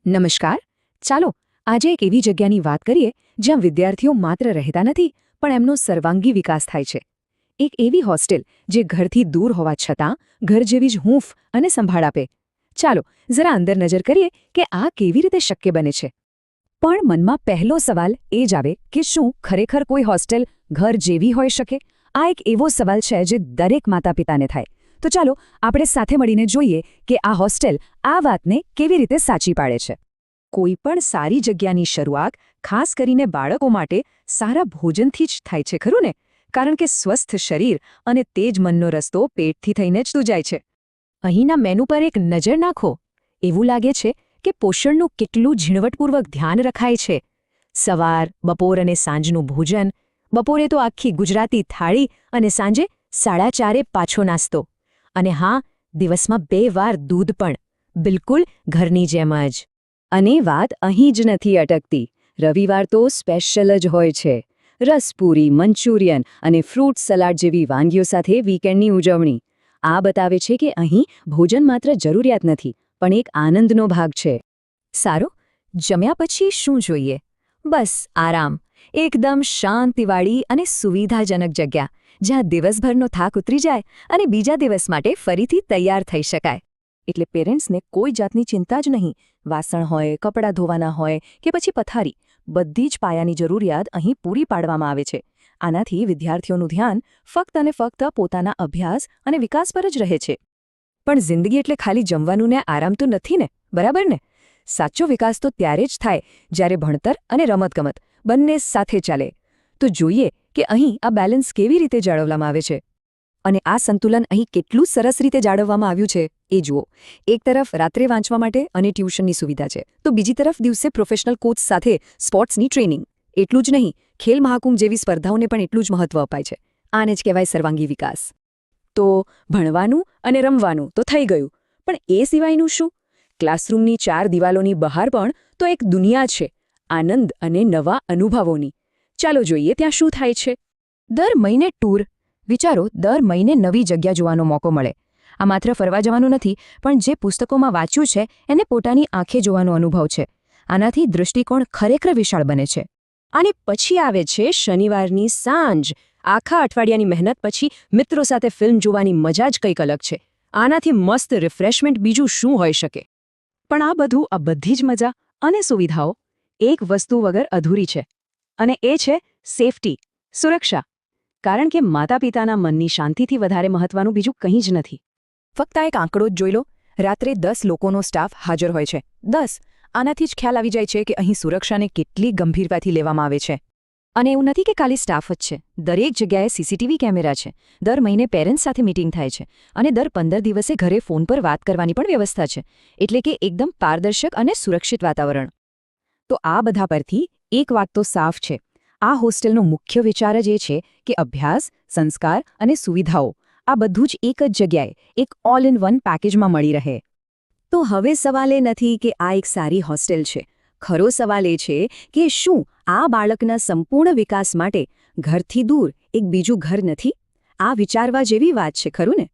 નમસ્કાર. ચાલો આજે એક એવી જગ્યાની વાત કરીએ જ્યાં વિદ્યાર્થીઓ માત્ર રહેતા નથી પણ એમનો સર્વાંગી વિકાસ થાય છે. એક એવી હોસ્ટેલ જે ઘરથી દૂર હોવા છતાં ઘર જેવી જ હૂંફ અને સંભાળ આપે. ચાલો જરા અંદર નજર કરીએ કે આ કેવી રીતે શક્ય બને છે. પણ મનમાં પહેલો સવાલ એ જ આવે કે શું ખરેખર કોઈ હોસ્ટેલ ઘર જેવી હોઈ શકે? આ એક એવો સવાલ છે જે દરેક માતા પિતાને થાય. તો ચાલો આપણે સાથે મળીને જોઈએ કે આ હોસ્ટેલ આ વાતને કેવી રીતે સાચી પાડે છે. કોઈપણ સારી જગ્યાની શરૂઆત ખાસ કરીને બાળકો માટે સારા ભોજનથી જ થાય છે, ખરું ને? કારણ કે સ્વસ્થ શરીર અને તેજ મનનો રસ્તો પેટથી થઈને જ જાય છે. અહીંના મેનુ પર એક નજર નાખો. એવું લાગે છે કે પોષણનું કેટલું ઝીણવટપૂર્વક ધ્યાન રખાય છે. સવાર, બપોર અને સાંજનું ભોજન. બપોરે તો આખી ગુજરાતી થાળી અને સાંજે 4:30 પાછો નાસ્તો. અને હા, દિવસમાં 2 વાર દૂધ પણ. બિલકુલ ઘરની જેમ જ. અને વાત અહીં જ નથી અટકતી. રવિવાર તો સ્પેશિયલ જ હોય છે. રસપૂરી, મંચુરિયન અને ફ્રૂટ સલાડ જેવી વાનગીઓ સાથે વીકેન્ડની ઉજવણી. આ બતાવે છે કે અહીં ભોજન માત્ર જરૂરિયાત નથી પણ એક આનંદનો ભાગ છે. સારું, જમ્યા પછી શું જોઈએ? બસ આરામ. એકદમ શાંતિવાળી અને સુવિધાજનક જગ્યા જ્યાં દિવસભરનો થાક ઉતરી જાય અને બીજા દિવસ માટે ફરીથી તૈયાર થઈ શકાય. એટલે પેરેન્ટ્સને કોઈ જાતની ચિંતા જ નહીં. વાસણ હોય, કપડાં ધોવાના હોય કે પછી પથારી, બધી જ પાયાની જરૂરિયાત અહીં પૂરી પાડવામાં આવે છે. આનાથી વિદ્યાર્થીઓનું ધ્યાન ફક્ત અને ફક્ત પોતાના અભ્યાસ અને વિકાસ પર જ રહે છે. પણ જિંદગી એટલે ખાલી જમવાનું ને આરામ તો નથી ને, બરાબર ને? સાચો વિકાસ તો ત્યારે જ થાય જ્યારે ભણતર અને રમતગમત બંને સાથે ચાલે. તો જોઈએ કે અહીં આ બેલેન્સ કેવી રીતે જાળવવામાં આવે છે. અને આ સંતુલન અહીં કેટલું સરસ રીતે જાળવવામાં આવ્યું છે એ જુઓ. એક તરફ રાત્રે વાંચવા માટે અને ટ્યુશનની સુવિધા છે, તો બીજી તરફ દિવસે પ્રોફેશનલ કોચ સાથે સ્પોર્ટ્સની ટ્રેનિંગ. એટલું જ નહીં, ખેલ મહાકુંભ જેવી સ્પર્ધાઓને પણ એટલું જ મહત્વ અપાય છે. આને જ કહેવાય સર્વાંગી વિકાસ. તો ભણવાનું અને રમવાનું તો થઈ ગયું, પણ એ સિવાયનું શું? ક્લાસરૂમની 4 દિવાલોની બહાર પણ તો એક દુનિયા છે, આનંદ અને નવા અનુભવોની. ચાલો જોઈએ ત્યાં શું થાય છે. દર મહિને ટૂર. વિચારો, દર મહિને નવી જગ્યા જોવાનો મોકો મળે. આ માત્ર ફરવા જવાનું નથી, પણ જે પુસ્તકોમાં વાંચ્યું છે એને પોતાની આંખે જોવાનો અનુભવ છે. આનાથી દૃષ્ટિકોણ ખરેખર વિશાળ બને છે. અને પછી આવે છે શનિવારની સાંજ. આખા અઠવાડિયાની મહેનત પછી મિત્રો સાથે ફિલ્મ જોવાની મજા જ કંઈક અલગ છે. આનાથી મસ્ત રિફ્રેશમેન્ટ બીજું શું હોઈ શકે? પણ આ બધી જ મજા અને સુવિધાઓ એક વસ્તુ વગર અધૂરી છે. અને એ છે સેફટી, સુરક્ષા. કારણ કે માતા પિતાના મનની શાંતિથી વધારે મહત્વનું બીજું કંઈ જ નથી. ફક્ત એક આંકડો જ જોઈ લો. રાત્રે 10 લોકોનો સ્ટાફ હાજર હોય છે. 10. આનાથી જ ખ્યાલ આવી જાય છે કે અહીં સુરક્ષાને કેટલી ગંભીરતાથી લેવામાં આવે છે. અને એવું નથી કે ખાલી સ્ટાફ જ છે. દરેક જગ્યાએ સીસીટીવી કેમેરા છે. દર મહિને પેરેન્ટ્સ સાથે મીટિંગ થાય છે. અને દર 15 દિવસે ઘરે ફોન પર વાત કરવાની પણ વ્યવસ્થા છે. એટલે કે એકદમ પારદર્શક અને સુરક્ષિત વાતાવરણ. તો આ બધા પરથી એક વાત તો સાફ છે. આ હોસ્ટેલનો મુખ્ય વિચાર જ એ છે કે અભ્યાસ, સંસ્કાર અને સુવિધાઓ આ બધું જ એક જ જગ્યાએ, એક ઓલ ઇન વન પેકેજમાં મળી રહે. તો હવે સવાલ એ નથી કે આ એક સારી હોસ્ટેલ છે. ખરો સવાલ એ છે કે શું આ બાળકના સંપૂર્ણ વિકાસ માટે ઘરથી દૂર એક બીજું ઘર નથી? આ વિચારવા જેવી વાત છે, ખરું ને?